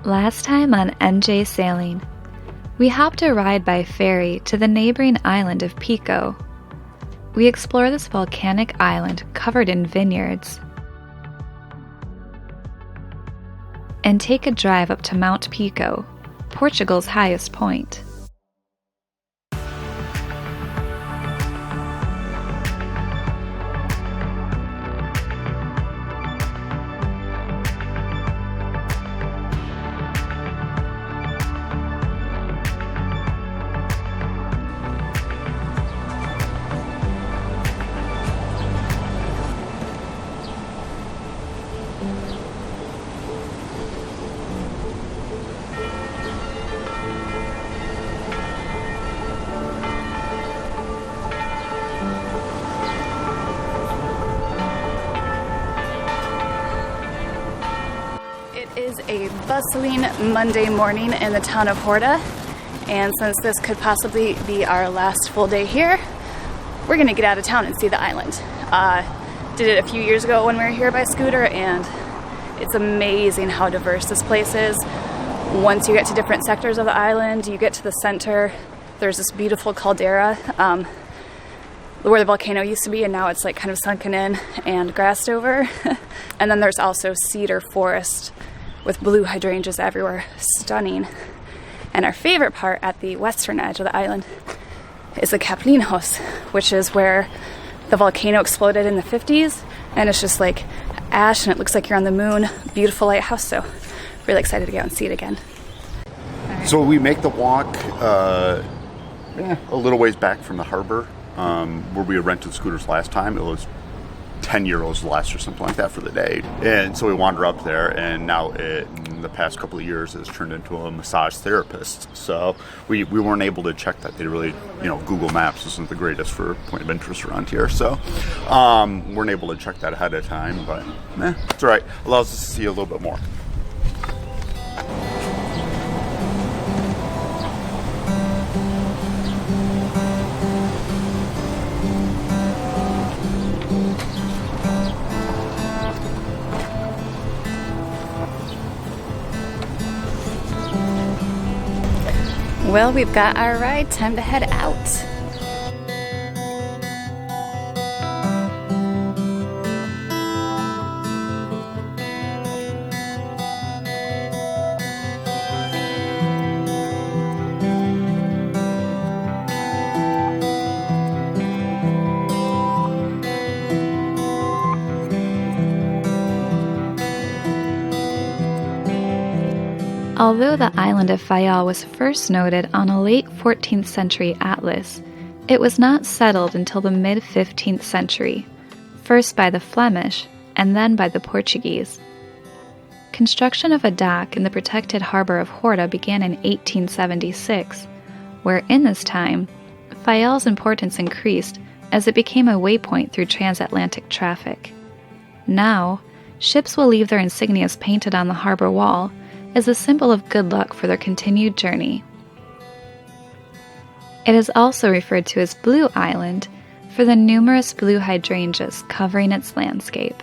Last time on NJ Sailing, we hopped a ride by ferry to the neighboring island of Pico. We explore this volcanic island covered in vineyards and take a drive up to Mount Pico, Portugal's highest point. It is a bustling Monday morning in the town of Horta, and since this could possibly be our last full day here, we're gonna get out of town and see the island. Did it a few years ago when we were here by scooter, and it's amazing how diverse this place is. Once you get to different sectors of the island, you get to the center, there's this beautiful caldera where the volcano used to be, and now it's like kind of sunken in and grassed over. And then there's also cedar forest with blue hydrangeas everywhere, stunning. And our favorite part at the western edge of the island is the Capelinhos, which is where the volcano exploded in the 50s, and it's just like ash and it looks like you're on the moon. Beautiful lighthouse, so really excited to go and see it again. So we make the walk a little ways back from the harbor where we had rented scooters last time. It was 10 euros less or something like that for the day. And so we wander up there, and now in the past couple of years it's turned into a massage therapist. So we weren't able to check that. They really, Google Maps isn't the greatest for point of interest around here. So weren't able to check that ahead of time, but it's all right. Allows us to see a little bit more. Well, we've got our ride, time to head out. Although the island of Faial was first noted on a late 14th century atlas, it was not settled until the mid-15th century, first by the Flemish and then by the Portuguese. Construction of a dock in the protected harbor of Horta began in 1876, where in this time, Faial's importance increased as it became a waypoint through transatlantic traffic. Now, ships will leave their insignias painted on the harbor wall as a symbol of good luck for their continued journey. It is also referred to as Blue Island for the numerous blue hydrangeas covering its landscape.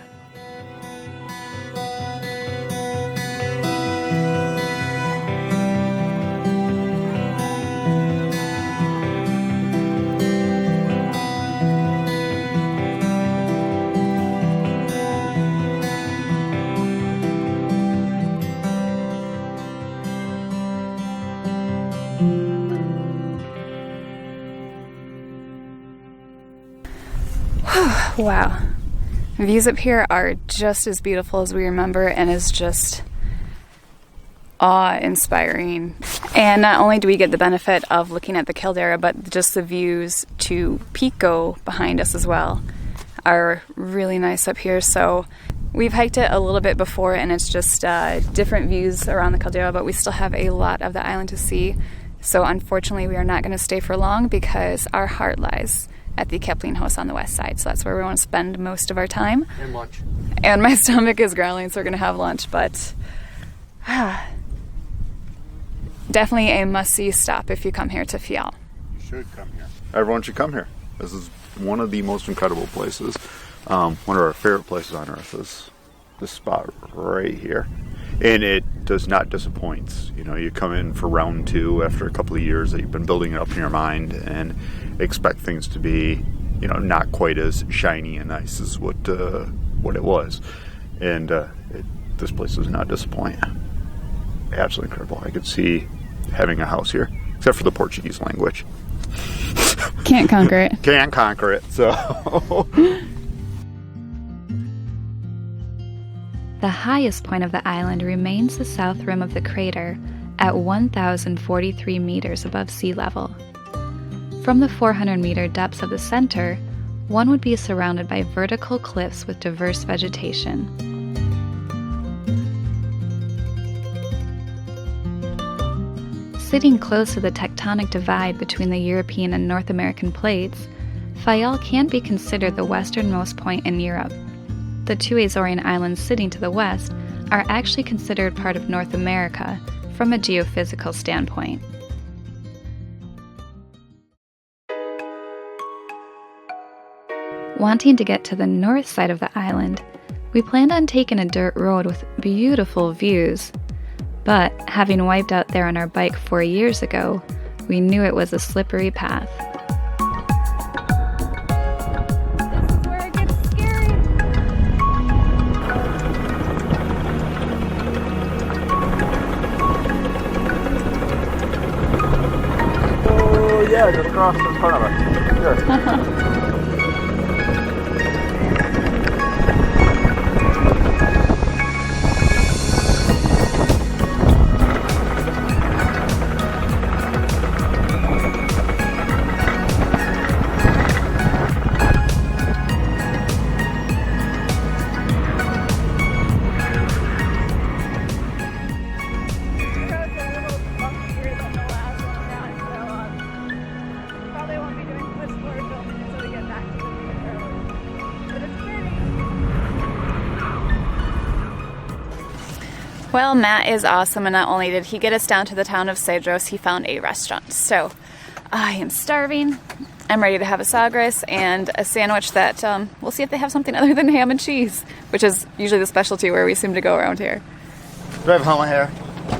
Wow. Views up here are just as beautiful as we remember, and is just awe-inspiring. And not only do we get the benefit of looking at the caldera, but just the views to Pico behind us as well are really nice up here. So we've hiked it a little bit before, and it's just different views around the caldera, but we still have a lot of the island to see. So unfortunately we are not going to stay for long because our heart lies at the Capelinhos on the west side, so that's where we want to spend most of our time. And lunch. And my stomach is growling, so we're going to have lunch, but definitely a must-see stop if you come here to Faial. You should come here. Everyone should come here. This is one of the most incredible places. One of our favorite places on earth is this spot right here. And it does not disappoint. You know, you come in for round 2 after a couple of years that you've been building it up in your mind and expect things to be, you know, not quite as shiny and nice as what it was. And this place does not disappoint. Absolutely incredible. I could see having a house here, except for the Portuguese language. Can't conquer it. Can't conquer it, so... The highest point of the island remains the south rim of the crater at 1,043 meters above sea level. From the 400-meter depths of the center, one would be surrounded by vertical cliffs with diverse vegetation. Sitting close to the tectonic divide between the European and North American plates, Faial can be considered the westernmost point in Europe. The 2 Azorian islands sitting to the west are actually considered part of North America from a geophysical standpoint. Wanting to get to the north side of the island, we planned on taking a dirt road with beautiful views. But having wiped out there on our bike 4 years ago, we knew it was a slippery path. Yeah, just cross in front of us. Sure. Well, Matt is awesome, and not only did he get us down to the town of Azores, he found a restaurant. So I am starving. I'm ready to have a sagres and a sandwich that we'll see if they have something other than ham and cheese, which is usually the specialty where we seem to go around here. Do I have helmet hair?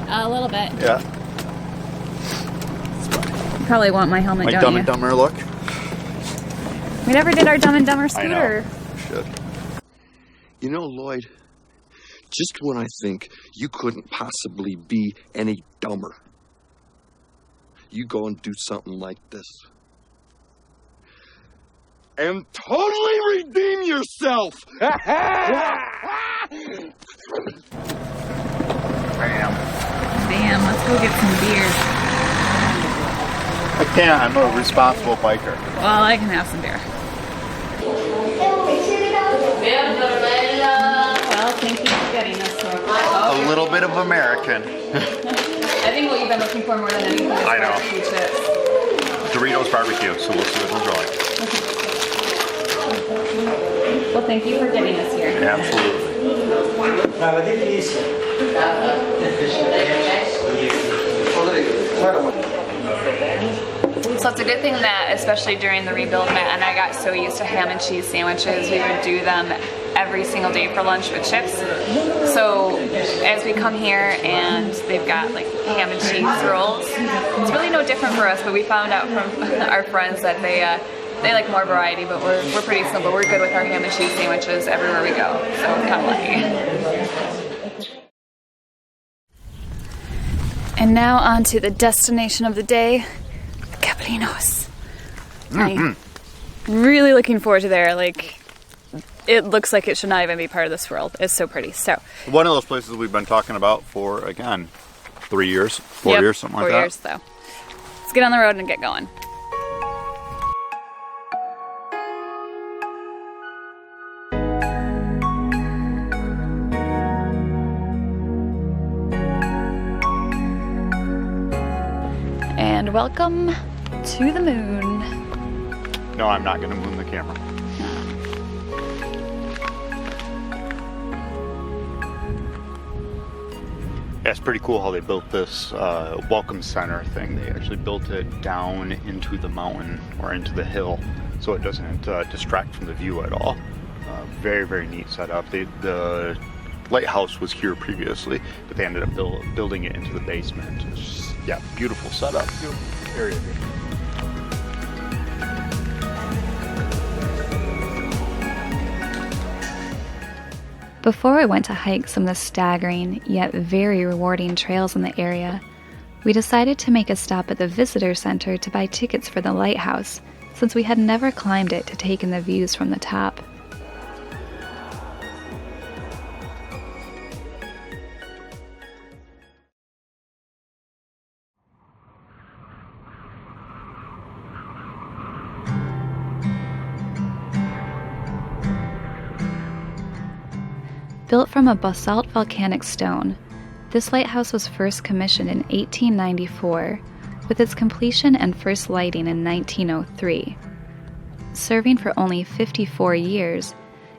A little bit. Yeah. You probably want my helmet, don't Dumb you? and Dumber look? We never did our Dumb and Dumber scooter. I know. We should. You know, Lloyd, just when I think you couldn't possibly be any dumber, you go and do something like this. And totally redeem yourself! Damn, let's go get some beers. I can't. I'm a responsible biker. Well, I can have some beer. Well, thank you for getting us here. A little bit of American. I think what you've been looking for more than anything is I know. barbecue chips. Doritos barbecue, so we'll see what it'll like. Well, thank you for getting us here. Absolutely. So it's a good thing that, especially during the rebuild, Matt and I got so used to ham and cheese sandwiches, we would do them every single day for lunch with chips. So as we come here and they've got like ham and cheese rolls, it's really no different for us, but we found out from our friends that they like more variety, but we're pretty simple. We're good with our ham and cheese sandwiches everywhere we go, so we're kind of lucky. And now on to the destination of the day, Capelinhos. I'm really looking forward to there. Like, it looks like it should not even be part of this world. It's so pretty. So One of those places we've been talking about for, again, 3 years, 4 years, something like that. 4 years, though. Let's get on the road and get going. And welcome to the moon. No, I'm not going to moon the camera. Yeah, it's pretty cool how they built this welcome center thing. They actually built it down into the mountain or into the hill, so it doesn't distract from the view at all. Very, very neat setup. The lighthouse was here previously, but they ended up building it into the basement. It's just, yeah, beautiful setup, beautiful area here. Before we went to hike some of the staggering yet very rewarding trails in the area, we decided to make a stop at the visitor center to buy tickets for the lighthouse, since we had never climbed it to take in the views from the top. Built from a basalt volcanic stone, this lighthouse was first commissioned in 1894, with its completion and first lighting in 1903. Serving for only 54 years,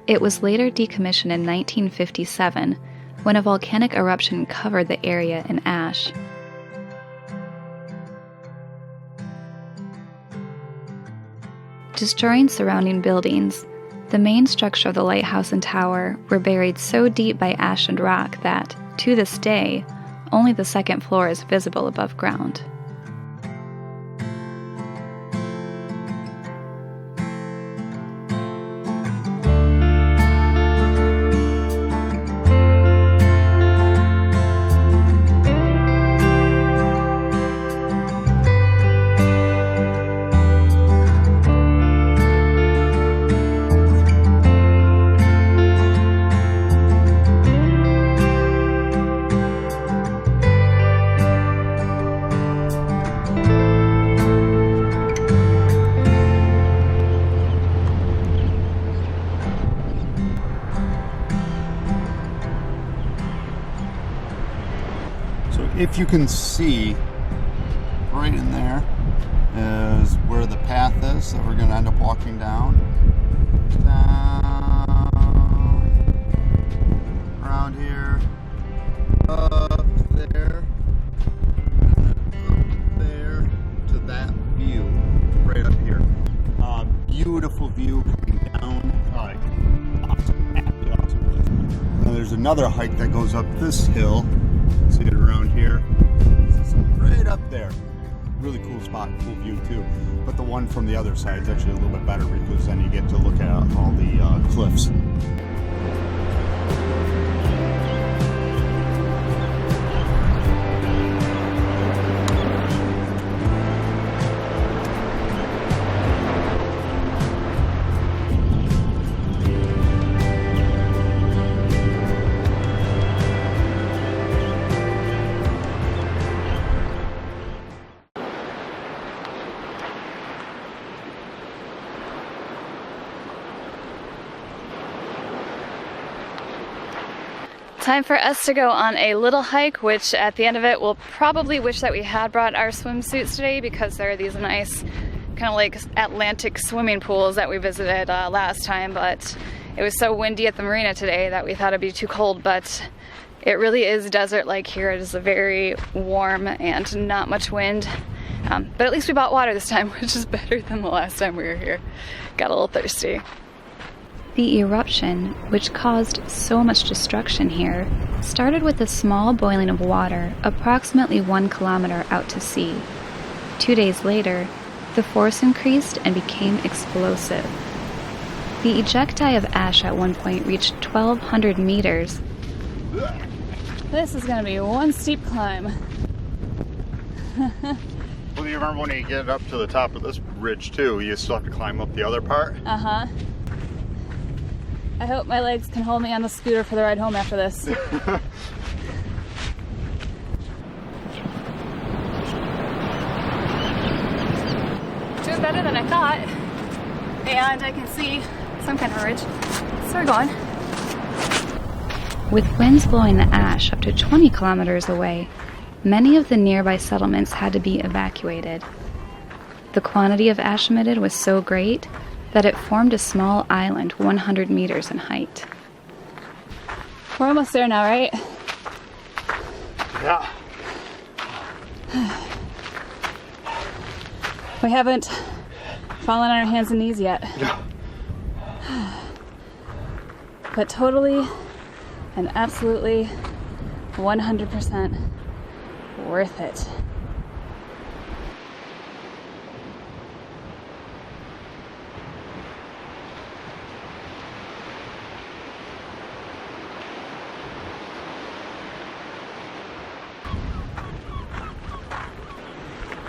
it was later decommissioned in 1957 when a volcanic eruption covered the area in ash. Destroying surrounding buildings, the main structure of the lighthouse and tower were buried so deep by ash and rock that, to this day, only the second floor is visible above ground. If you can see, right in there is where the path is that we're going to end up walking down. Down, around here, up there, and up there to that view, right up here. Beautiful view coming down. Awesome, absolutely awesome. Now there's another hike that goes up this hill. See it around here, right up there. Really cool spot, cool view too. But the one from the other side is actually a little bit better because then you get to look at all the cliffs. Time for us to go on a little hike, which at the end of it we'll probably wish that we had brought our swimsuits today because there are these nice kind of like Atlantic swimming pools that we visited last time, but it was so windy at the marina today that we thought it'd be too cold. But it really is desert-like here. It is very warm and not much wind, but at least we bought water this time, which is better than the last time we were here. Got a little thirsty. The eruption, which caused so much destruction here, started with a small boiling of water approximately 1 kilometer out to sea. 2 days later, the force increased and became explosive. The ejecti of ash at one point reached 1,200 meters. This is going to be one steep climb. Well, you remember when you get up to the top of this ridge too, you still have to climb up the other part? Uh-huh. I hope my legs can hold me on the scooter for the ride home after this. Doing better than I thought. And I can see some kind of ridge. So we're going. With winds blowing the ash up to 20 kilometers away, many of the nearby settlements had to be evacuated. The quantity of ash emitted was so great that it formed a small island 100 meters in height. We're almost there now, right? Yeah. We haven't fallen on our hands and knees yet. Yeah. But totally and absolutely 100% worth it.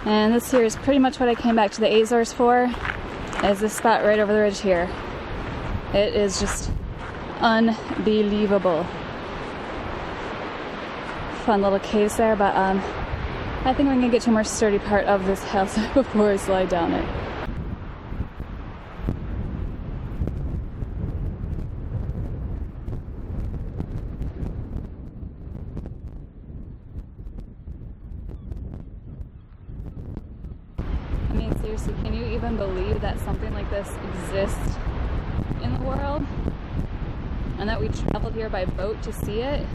And this here is pretty much what I came back to the Azores for, is this spot right over the ridge here. It is just unbelievable. Fun little caves there, but I think we're gonna get to a more sturdy part of this house before I slide down it. I mean, seriously, can you even believe that something like this exists in the world? And that we traveled here by boat to see it?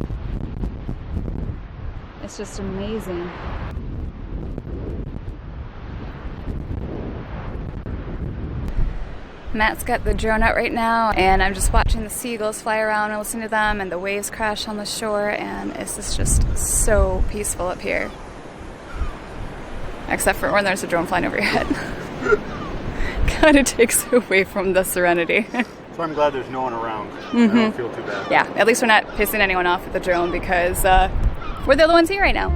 It's just amazing. Matt's got the drone out right now, and I'm just watching the seagulls fly around and listening to them, and the waves crash on the shore, and it's just so peaceful up here. Except for when there's a drone flying over your head. Kind of takes away from the serenity. So I'm glad there's no one around. I don't feel too bad. Yeah, at least we're not pissing anyone off with the drone, because we're the only ones here right now.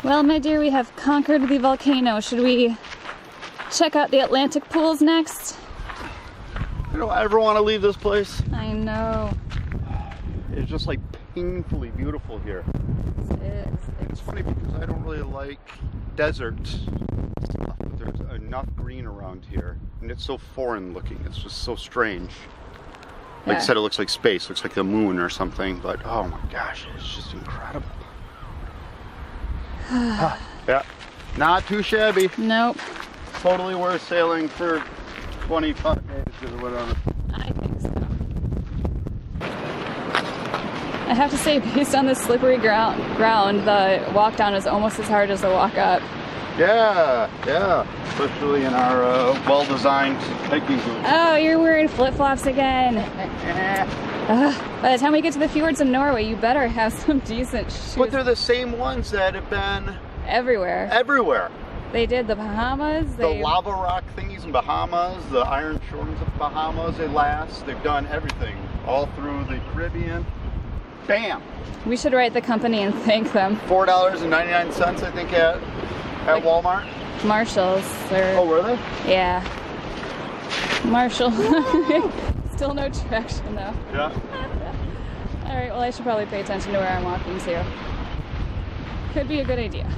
Well, my dear, we have conquered the volcano. Should we check out the Atlantic pools next? I don't ever want to leave this place. I know. It's just like painfully beautiful here. It is. It's funny because I don't really like desert stuff, but there's enough green around here, and it's so foreign looking. It's just so strange. Like I said, it looks like space, looks like the moon or something, but oh my gosh, it's just incredible. Yeah, not too shabby. Nope. Totally worth sailing for 25 days or whatever. I think so. I have to say, based on the slippery ground, the walk down is almost as hard as the walk up. Yeah, especially in our well-designed hiking boots. Oh, you're wearing flip-flops again. By the time we get to the fjords of Norway, you better have some decent shoes. But they're the same ones that have been everywhere. They did the Bahamas. The lava rock thingies in Bahamas, the iron shores of Bahamas, they last. They've done everything all through the Caribbean. Bam! We should write the company and thank them. $4.99, I think, at like Walmart. Marshalls. Oh, were they? Yeah. Marshall. Still no traction though. Yeah. Alright, well I should probably pay attention to where I'm walking to. Could be a good idea.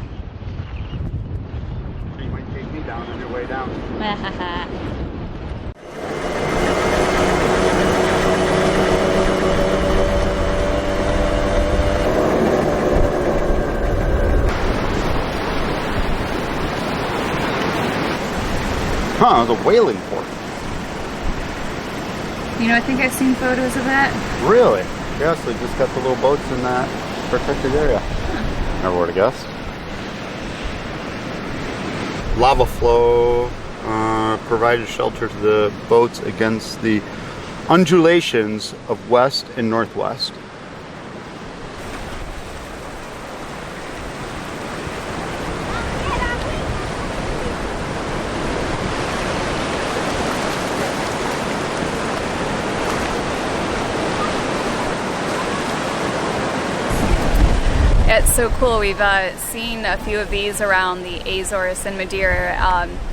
You might take me down on your way down. Huh, the whaling port. You know, I think I've seen photos of that. Really? Yes, they just got the little boats in that protected area. Never would have guessed. lava flow provided shelter to the boats against the undulations of west and northwest. It's so cool. We've seen a few of these around the Azores and Madeira.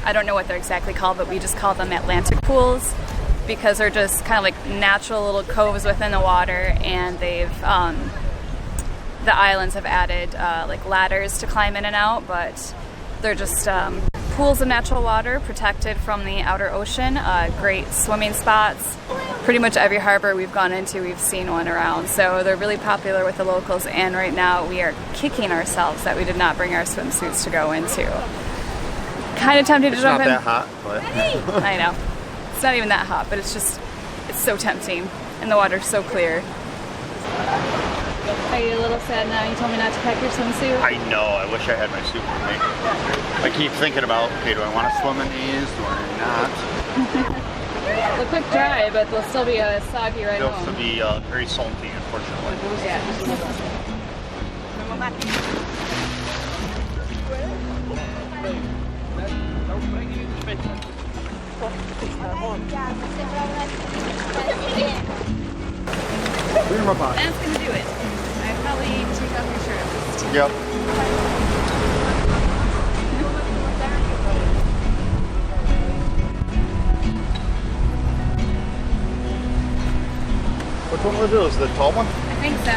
I don't know what they're exactly called, but we just call them Atlantic pools because they're just kind of like natural little coves within the water, and they've the islands have added like ladders to climb in and out, but they're just pools of natural water protected from the outer ocean. Great swimming spots. Pretty much every harbor we've gone into, we've seen one around. So they're really popular with the locals, and right now we are kicking ourselves that we did not bring our swimsuits to go into. Kind of tempted to jump in. It's not that hot, but I know. It's not even that hot, but it's so tempting, and the water's so clear. Are you a little sad now? You told me not to pack your swimsuit? I know, I wish I had my suit with me. I keep thinking about, okay, do I want to swim in these? Do I not? They'll quick dry, but they'll still be soggy right They'll home. still be very salty, unfortunately. Yeah. That's gonna do it. I'd probably take off your shirt at least. Yep. Which one was it? Was it the tall one? I think so.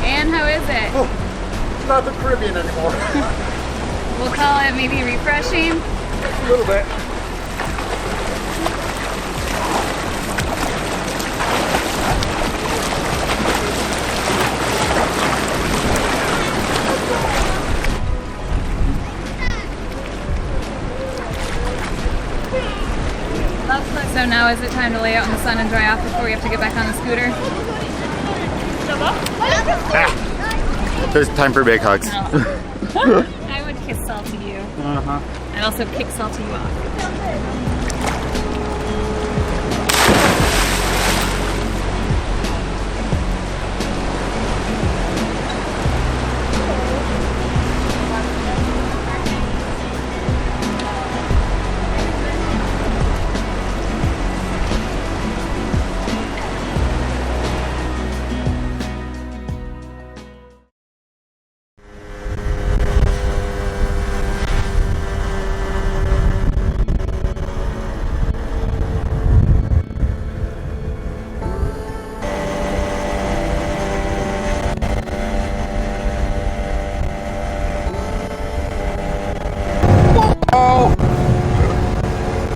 And how is it? Oh, it's not the Caribbean anymore. We'll call it maybe refreshing. A little bit. So now is it time to lay out in the sun and dry off before we have to get back on the scooter? There's time for big hugs. I would kiss salty you. Uh-huh. I'd also kick salty you off.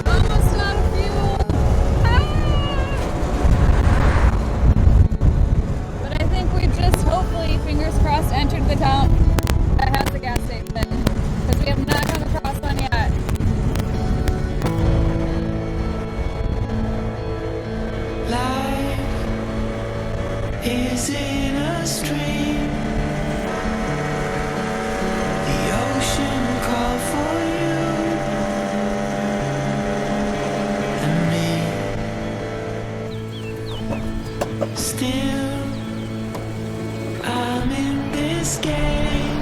Almost out of fuel. But I think we just hopefully, fingers crossed, entered the town that has the gas station, because we have not come across one yet. Life is in a stream. The ocean called for you and me. Still, I'm in this game,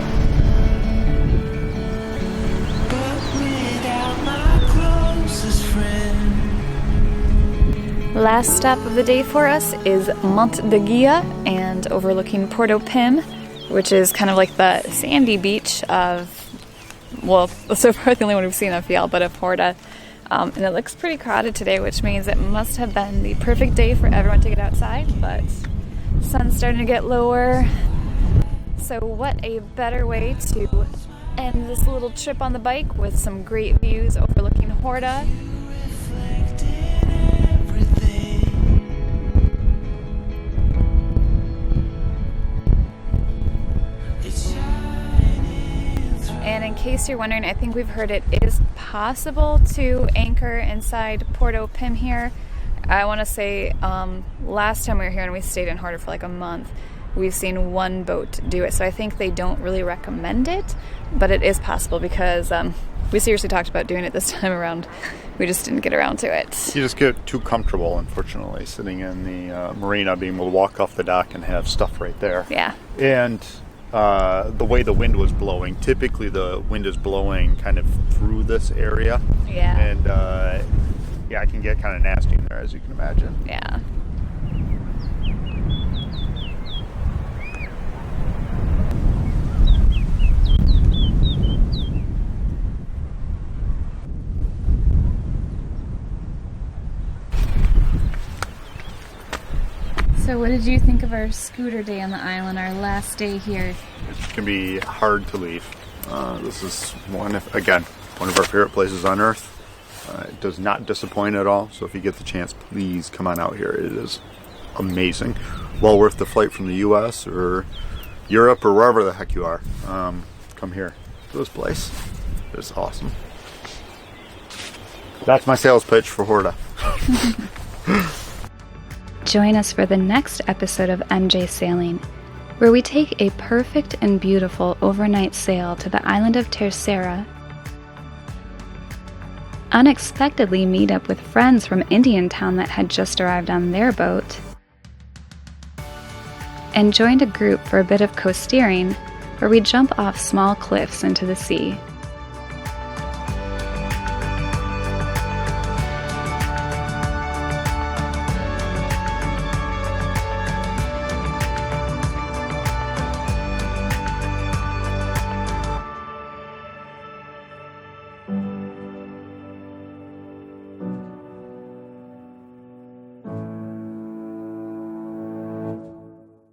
but without my closest friend. Last stop of the day for us is Monte de Guia and overlooking Porto Pim, which is kind of like the sandy beach of, well, so far the only one we've seen of Faial, but of Horta. And it looks pretty crowded today, which means it must have been the perfect day for everyone to get outside, but the sun's starting to get lower. So what a better way to end this little trip on the bike with some great views overlooking Horta. Reflected everything. case you're wondering, I think we've heard it is possible to anchor inside Porto Pim here. I want to say last time we were here and we stayed in Horta for like a month, we've seen one boat do it. So I think they don't really recommend it, but it is possible because we seriously talked about doing it this time around. We just didn't get around to it. You just get too comfortable, unfortunately, sitting in the marina, being able to walk off the dock and have stuff right there. Yeah. And the way the wind was blowing, typically the wind is blowing kind of through this area. Yeah. And yeah, it can get kind of nasty in there, as you can imagine. Yeah. So what did you think of our scooter day on the island, our last day here? It can be hard to leave. This is one of our favorite places on Earth. It does not disappoint at all. So if you get the chance, please come on out here. It is amazing. Well worth the flight from the U.S. or Europe or wherever the heck you are. Come here to this place. It's awesome. That's my sales pitch for Horta. Join us for the next episode of MJ Sailing, where we take a perfect and beautiful overnight sail to the island of Terceira, unexpectedly meet up with friends from Indiantown that had just arrived on their boat, and joined a group for a bit of coasteering where we jump off small cliffs into the sea.